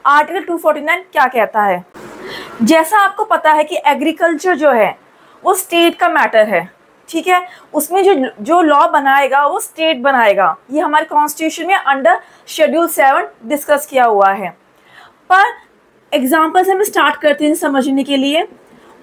Article 249 क्या कहता है? जैसा आपको पता है कि एग्रीकल्चर जो है वो स्टेट का मैटर है, ठीक है। उसमें जो लॉ बनाएगा वो स्टेट बनाएगा। ये हमारे कॉन्स्टिट्यूशन में अंडर शेड्यूल 7 डिस्कस किया हुआ है। पर एग्जाम्पल से हम स्टार्ट करते हैं समझने के लिए।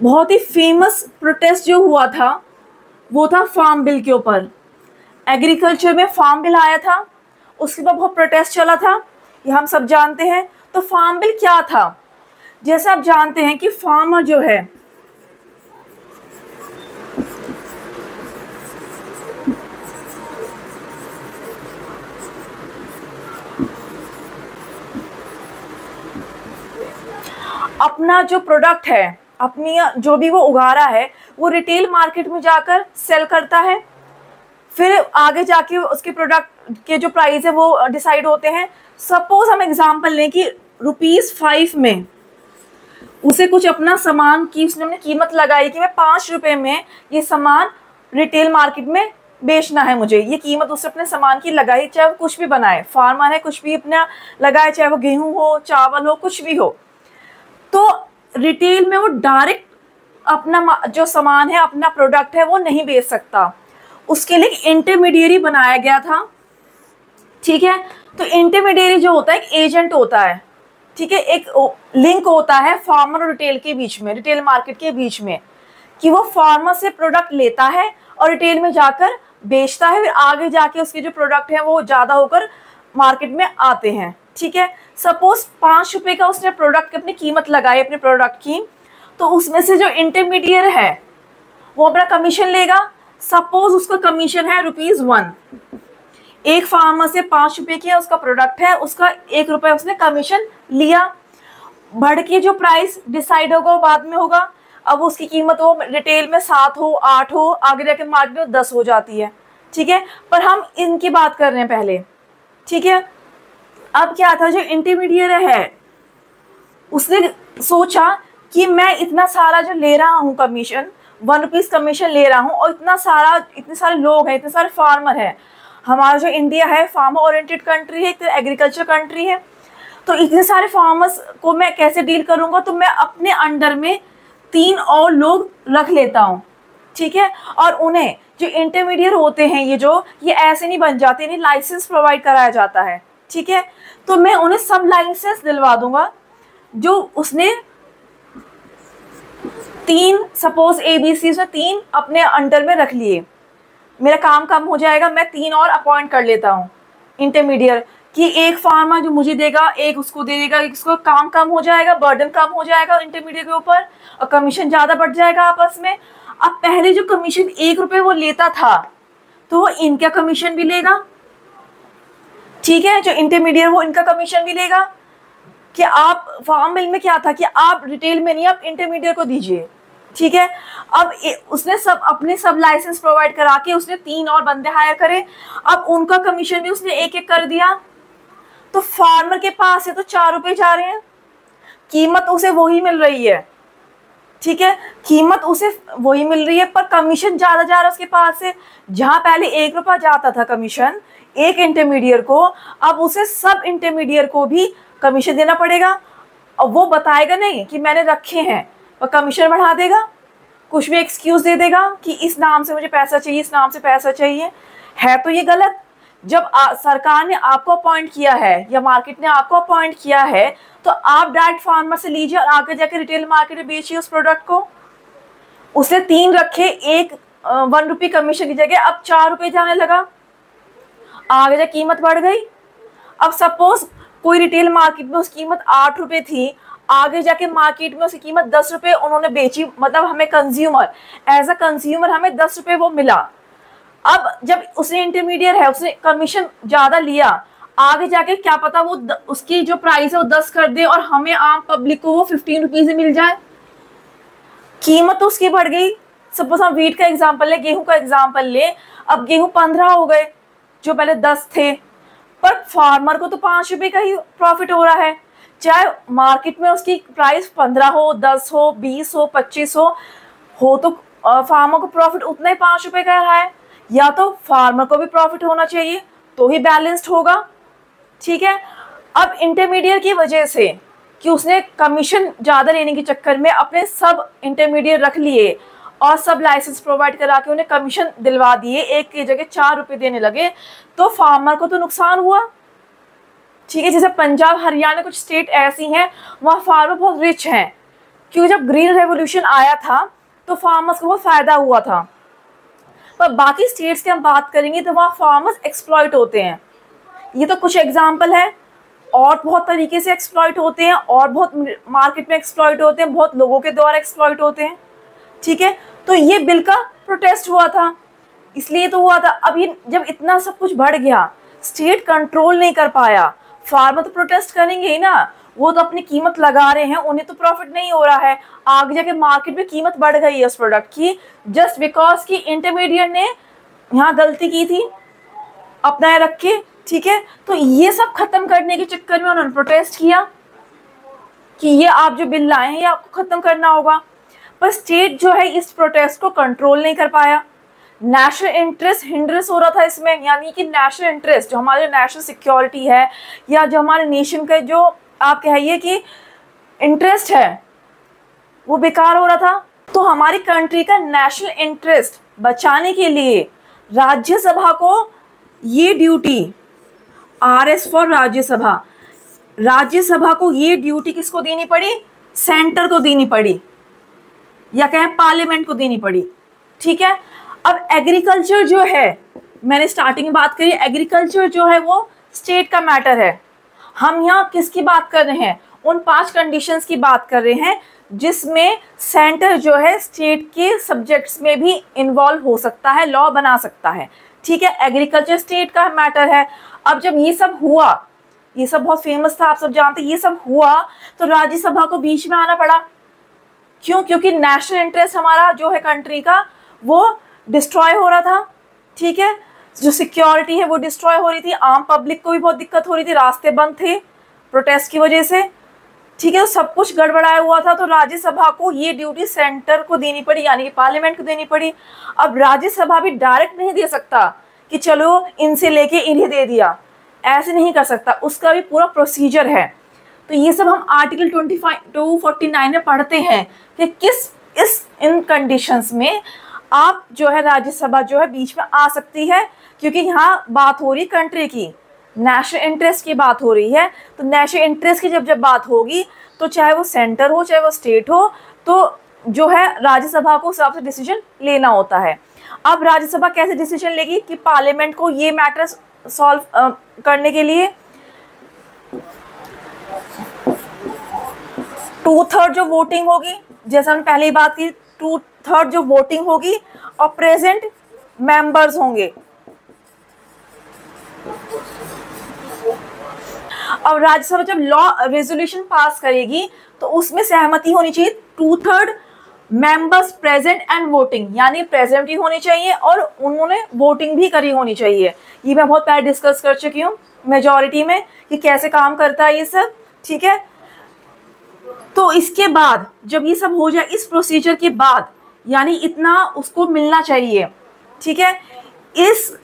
बहुत ही फेमस प्रोटेस्ट जो हुआ था वो था फार्म बिल के ऊपर। एग्रीकल्चर में फार्म बिल आया था, उसके बाद बहुत प्रोटेस्ट चला था, ये हम सब जानते हैं। तो फार्म बिल क्या था? जैसे आप जानते हैं कि फार्मर जो है अपना जो प्रोडक्ट है, अपनी जो भी वो उगा रहा है, वो रिटेल मार्केट में जाकर सेल करता है। फिर आगे जाके उसके प्रोडक्ट के जो प्राइस है वो डिसाइड होते हैं। सपोज हम एग्जांपल लें कि ₹5 में उसे कुछ अपना सामान की उसने कीमत लगाई कि मैं ₹5 में ये सामान रिटेल मार्केट में बेचना है मुझे। ये कीमत उसने अपने सामान की लगाई, चाहे वो कुछ भी बनाए, फार्मर है कुछ भी अपना लगाए, चाहे वो गेहूं हो, चावल हो, कुछ भी हो। तो रिटेल में वो डायरेक्ट अपना जो सामान है, अपना प्रोडक्ट है, वो नहीं बेच सकता। उसके लिए इंटरमीडियरी बनाया गया था, ठीक है। तो इंटरमीडियरी जो होता है एक एजेंट होता है, ठीक है, एक लिंक होता है फार्मर और रिटेल के बीच में, रिटेल मार्केट के बीच में, कि वो फार्मर से प्रोडक्ट लेता है और रिटेल में जाकर बेचता है। फिर आगे जाके उसके जो प्रोडक्ट है वो ज़्यादा होकर मार्केट में आते हैं, ठीक है। सपोज ₹5 का उसने प्रोडक्ट की अपनी कीमत लगाई अपने प्रोडक्ट की, तो उसमें से जो इंटरमीडिएट है वो अपना कमीशन लेगा। सपोज उसका कमीशन है ₹1। एक फार्मर से ₹5 की उसका प्रोडक्ट है, उसका ₹1 उसने कमीशन लिया। बढ़ के जो प्राइस डिसाइड होगा वो बाद में होगा। अब उसकी कीमत वो रिटेल में 7 हो, 8 हो, आगे जाके मार्केट में 10 हो जाती है, ठीक है। पर हम इनकी बात कर रहे हैं पहले, ठीक है। अब क्या था, जो इंटरमीडिएट है उसने सोचा कि मैं इतना सारा जो ले रहा हूँ कमीशन, ₹1 कमीशन ले रहा हूँ, और इतने सारे लोग हैं, इतने सारे फार्मर हैं। हमारा जो इंडिया है फार्मर ओरिएंटेड कंट्री है, एक एग्रीकल्चर कंट्री है। तो इतने सारे फार्मर्स को मैं कैसे डील करूँगा? तो मैं अपने अंडर में 3 और लोग रख लेता हूँ, ठीक है। और उन्हें जो इंटरमीडिएट होते हैं ये ऐसे नहीं बन जाते, इन्हें लाइसेंस प्रोवाइड कराया जाता है, ठीक है। तो मैं उन्हें सब लाइसेंस दिलवा दूंगा। जो उसने 3 सपोज ABC से 3 अपने अंडर में रख लिए, मेरा काम कम हो जाएगा, मैं 3 और अपॉइंट कर लेता हूँ इंटरमीडिएट, कि एक फार्मर जो मुझे देगा, एक उसको दे देगा, इसको काम कम हो जाएगा, बर्डन कम हो जाएगा इंटरमीडिएट के ऊपर, और कमीशन ज़्यादा बढ़ जाएगा आपस में। अब पहले जो कमीशन ₹1 वो लेता था, तो वो इनका कमीशन भी लेगा, ठीक है। जो इंटरमीडिएट वो इनका कमीशन भी लेगा। कि आप फार्म बिल में क्या था कि आप रिटेल में नहीं, आप इंटरमीडिएट को दीजिए, ठीक है। अब उसने अपने सब लाइसेंस प्रोवाइड करा के उसने 3 और बंदे हायर करे। अब उनका कमीशन भी उसने एक कर दिया। तो फार्मर के पास से तो ₹4 जा रहे हैं, कीमत उसे वही मिल रही है, ठीक है, कीमत उसे वही मिल रही है, पर कमीशन ज़्यादा जा रहा है उसके पास से। जहाँ पहले ₹1 जाता था कमीशन एक इंटरमीडिएट को, अब उसे सब इंटरमीडिएट को भी कमीशन देना पड़ेगा। और वो बताएगा नहीं कि मैंने रखे हैं, और कमीशन बढ़ा देगा, कुछ भी एक्सक्यूज दे देगा कि इस नाम से मुझे पैसा चाहिए, इस नाम से पैसा चाहिए। है तो ये गलत। जब सरकार ने आपको अपॉइंट किया है या मार्केट ने आपको अपॉइंट किया है, तो आप डायरेक्ट फार्मर से लीजिए और आगे जाके रिटेल मार्केट में बेचिए उस प्रोडक्ट को। उसने 3 रखे, एक ₹1 कमीशन की जगह अब ₹4 जाने लगा, आगे जाके कीमत बढ़ गई। अब सपोज कोई रिटेल मार्केट में उसकी कीमत ₹8 थी, आगे जाके मार्केट में उसकी कीमत ₹10 उन्होंने बेची, मतलब हमें कंज्यूमर एज अ कंज्यूमर हमें ₹10 वो मिला। अब जब उसने इंटरमीडिएट है उसने कमीशन ज़्यादा लिया, आगे जाके क्या पता वो उसकी जो प्राइस है वो 10 कर दे और हमें आम पब्लिक को वो ₹15 ही मिल जाए, कीमत तो उसकी बढ़ गई। सपोज हम वीट का एग्जांपल ले, गेहूं का एग्जांपल ले, अब गेहूं 15 हो गए जो पहले 10 थे, पर फार्मर को तो ₹5 का ही प्रॉफिट हो रहा है। चाहे मार्केट में उसकी प्राइस 15 हो, 10 हो, 20 हो, 25 हो तो फार्मर को प्रॉफिट उतना ही ₹5 का रहा है। या तो फार्मर को भी प्रॉफिट होना चाहिए तो ही बैलेंस्ड होगा, ठीक है। अब इंटरमीडिएट की वजह से कि उसने कमीशन ज़्यादा लेने के चक्कर में अपने सब इंटरमीडिएट रख लिए और सब लाइसेंस प्रोवाइड करा के उन्हें कमीशन दिलवा दिए, एक की जगह 4 रुपये देने लगे, तो फार्मर को तो नुकसान हुआ। ठीक है, जैसे पंजाब हरियाणा कुछ स्टेट ऐसी हैं वहाँ फार्मर बहुत रिच हैं, क्योंकि जब ग्रीन रेवोल्यूशन आया था तो फार्मर्स को बहुत फ़ायदा हुआ था। पर बाकी स्टेट्स की हम बात करेंगे तो वहाँ फार्मर्स एक्सप्लॉइट होते हैं। ये तो कुछ एग्जाम्पल है, और बहुत तरीके से एक्सप्लॉइट होते हैं, और बहुत मार्केट में एक्सप्लॉइट होते हैं, बहुत लोगों के द्वारा एक्सप्लॉइट होते हैं। ठीक है, तो ये बिल का प्रोटेस्ट हुआ था, इसलिए तो हुआ था। अब ये जब इतना सब कुछ बढ़ गया, स्टेट कंट्रोल नहीं कर पाया, फार्मर तो प्रोटेस्ट करेंगे ही ना, वो तो अपनी कीमत लगा रहे हैं, उन्हें तो प्रॉफिट नहीं हो रहा है, आगे जाके मार्केट में कीमत बढ़ गई है उस प्रोडक्ट की, जस्ट बिकॉज कि इंटरमीडिएट ने यहाँ गलती की थी अपनाए रख के। ठीक है, तो ये सब खत्म करने के चक्कर में उन्होंने प्रोटेस्ट किया कि ये आप जो बिल लाए हैं ये आपको खत्म करना होगा। पर स्टेट जो है इस प्रोटेस्ट को कंट्रोल नहीं कर पाया, नेशनल इंटरेस्ट हिंड्रेंस हो रहा था इसमें, यानी कि नेशनल इंटरेस्ट जो हमारे नेशनल सिक्योरिटी है या जो हमारे नेशन का जो आप कहिए कि इंटरेस्ट है वो बेकार हो रहा था। तो हमारी कंट्री का नेशनल इंटरेस्ट बचाने के लिए राज्यसभा को ये duty, RS for Rajya Sabha, Rajya Sabha को ये ड्यूटी किसको देनी पड़ी, सेंटर को देनी पड़ी, या कहें पार्लियामेंट को देनी पड़ी। ठीक है, अब एग्रीकल्चर जो है, मैंने स्टार्टिंग में बात करी, एग्रीकल्चर जो है वो स्टेट का मैटर है। हम यहाँ किसकी बात कर रहे हैं, उन 5 कंडीशंस की बात कर रहे हैं जिसमें सेंटर जो है स्टेट के सब्जेक्ट्स में भी इन्वॉल्व हो सकता है, लॉ बना सकता है। ठीक है, एग्रीकल्चर स्टेट का मैटर है। अब जब ये सब हुआ, ये सब बहुत फेमस था, आप सब जानते हैं, ये सब हुआ तो राज्यसभा को बीच में आना पड़ा। क्यों? क्योंकि नेशनल इंटरेस्ट हमारा जो है कंट्री का वो डिस्ट्रॉय हो रहा था। ठीक है, जो सिक्योरिटी है वो डिस्ट्रॉय हो रही थी, आम पब्लिक को भी बहुत दिक्कत हो रही थी, रास्ते बंद थे प्रोटेस्ट की वजह से। ठीक है, तो सब कुछ गड़बड़ाया हुआ था, तो राज्यसभा को ये ड्यूटी सेंटर को देनी पड़ी, यानी कि पार्लियामेंट को देनी पड़ी। अब राज्यसभा भी डायरेक्ट नहीं दे सकता कि चलो इनसे लेके इन्हें दे दिया, ऐसे नहीं कर सकता, उसका भी पूरा प्रोसीजर है। तो ये सब हम आर्टिकल 249 में पढ़ते हैं कि किस इन कंडीशंस में आप जो है राज्यसभा जो है बीच में आ सकती है, क्योंकि यहाँ बात हो रही कंट्री की, नेशनल इंटरेस्ट की बात हो रही है। तो नेशनल इंटरेस्ट की जब बात होगी तो चाहे वो सेंटर हो चाहे वो स्टेट हो, तो जो है राज्यसभा को सबसे डिसीजन लेना होता है। अब राज्यसभा कैसे डिसीजन लेगी कि पार्लियामेंट को ये मैटर सॉल्व करने के लिए 2/3 जो वोटिंग होगी, जैसा हमने पहले ही बात की, 2/3 जो वोटिंग होगी और प्रेजेंट मेंबर्स होंगे। अब राज्यसभा जब लॉ रेजोल्यूशन पास करेगी तो उसमें सहमति होनी चाहिए 2/3 मेंबर्स प्रेजेंट एंड वोटिंग, यानी प्रेजेंट भी होनी चाहिए और उन्होंने वोटिंग भी करी होनी चाहिए। ये मैं बहुत पहले डिस्कस कर चुकी हूँ मेजॉरिटी में कि कैसे काम करता है ये सब। ठीक है, तो इसके बाद जब ये सब हो जाए, इस प्रोसीजर के बाद, यानी इतना उसको मिलना चाहिए। ठीक है, इस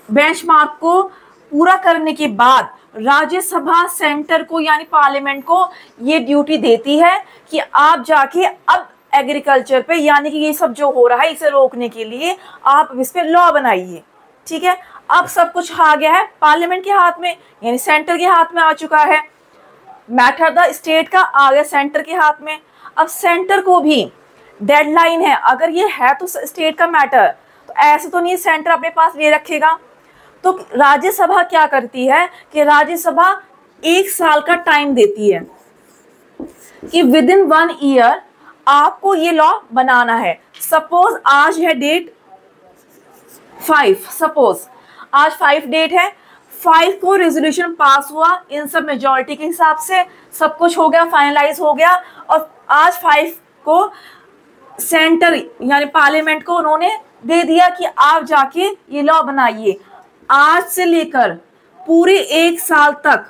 बेंचमार्क को पूरा करने के बाद राज्यसभा सेंटर को यानी पार्लियामेंट को ये ड्यूटी देती है कि आप जाके अब एग्रीकल्चर पे, यानी कि ये सब जो हो रहा है इसे रोकने के लिए आप इस पे लॉ बनाइए। ठीक है, अब सब कुछ आ गया है पार्लियामेंट के हाथ में, यानी सेंटर के हाथ में आ चुका है। मैटर द स्टेट का आ गया सेंटर के हाथ में। अब सेंटर को भी डेडलाइन है, अगर ये है तो स्टेट का मैटर, तो ऐसे तो नहीं सेंटर अपने पास ले रखेगा। तो राज्यसभा क्या करती है कि राज्यसभा 1 साल का टाइम देती है कि विदिन 1 ईयर आपको ये लॉ बनाना है। सपोज आज है डेट 5, सपोज आज 5 डेट है, 5 को रेजोल्यूशन पास हुआ, इन सब मेजॉरिटी के हिसाब से सब कुछ हो गया, फाइनलाइज हो गया, और आज 5 को सेंटर यानी पार्लियामेंट को उन्होंने दे दिया कि आप जाके ये लॉ बनाइए। आज से लेकर पूरे 1 साल तक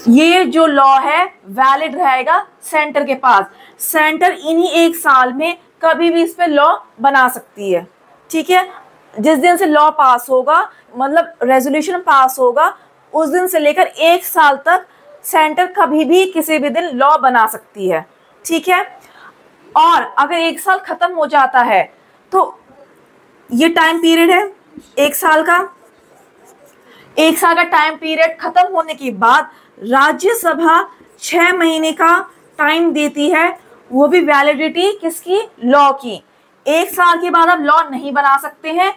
ये जो लॉ है वैलिड रहेगा सेंटर के पास। सेंटर इन्हीं 1 साल में कभी भी इस पे लॉ बना सकती है। ठीक है, जिस दिन से लॉ पास होगा, मतलब रेजोल्यूशन पास होगा, उस दिन से लेकर 1 साल तक सेंटर कभी भी किसी भी दिन लॉ बना सकती है, ठीक है। और अगर 1 साल खत्म हो जाता है तो ये टाइम पीरियड है 1 साल का, 1 साल का टाइम पीरियड खत्म होने के बाद राज्यसभा 6 महीने का टाइम देती है, वो भी वैलिडिटी किसकी, लॉ की। 1 साल के बाद आप लॉ नहीं बना सकते हैं,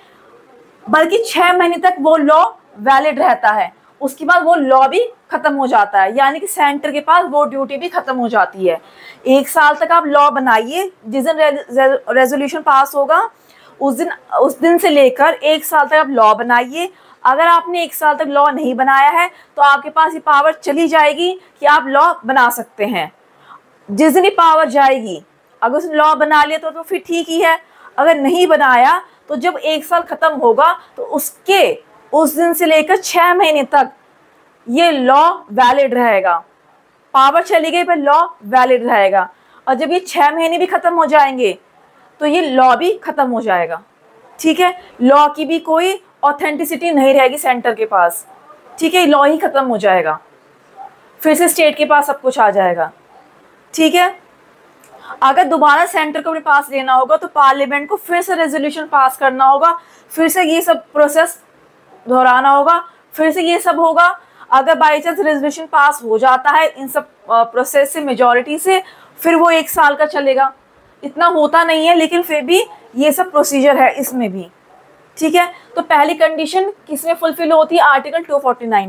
बल्कि 6 महीने तक वो लॉ वैलिड रहता है, उसके बाद वो लॉ भी खत्म हो जाता है, यानी कि सेंटर के पास वो ड्यूटी भी खत्म हो जाती है। 1 साल तक आप लॉ बनाइए, जिस दिन रेजोल्यूशन पास होगा उस दिन से लेकर 1 साल तक आप लॉ बनाइए। अगर आपने 1 साल तक लॉ नहीं बनाया है तो आपके पास ये पावर चली जाएगी कि आप लॉ बना सकते हैं। जिस दिन ये पावर जाएगी, अगर उसने लॉ बना लिया तो फिर ठीक ही है, अगर नहीं बनाया तो जब 1 साल खत्म होगा तो उस दिन से लेकर 6 महीने तक ये लॉ वैलिड रहेगा। पावर चली गई पर लॉ वैलिड रहेगा, और जब ये 6 महीने भी खत्म हो जाएंगे तो ये लॉ भी खत्म हो जाएगा, ठीक है। लॉ की भी कोई ऑथेंटिसिटी नहीं रहेगी सेंटर के पास, ठीक है, लॉ ही खत्म हो जाएगा, फिर से स्टेट के पास सब कुछ आ जाएगा, ठीक है। अगर दोबारा सेंटर को अपने पास लेना होगा तो पार्लियामेंट को फिर से रेजोल्यूशन पास करना होगा, फिर से ये सब प्रोसेस दोहराना होगा, फिर से ये सब होगा। अगर बाई चांस रेजोल्यूशन पास हो जाता है इन सब प्रोसेस से, मेजॉरिटी से, फिर वो 1 साल का चलेगा। इतना होता नहीं है, लेकिन फिर भी ये सब प्रोसीजर है इसमें भी, ठीक है। तो पहली कंडीशन किसमें फुलफिल होती है, आर्टिकल 249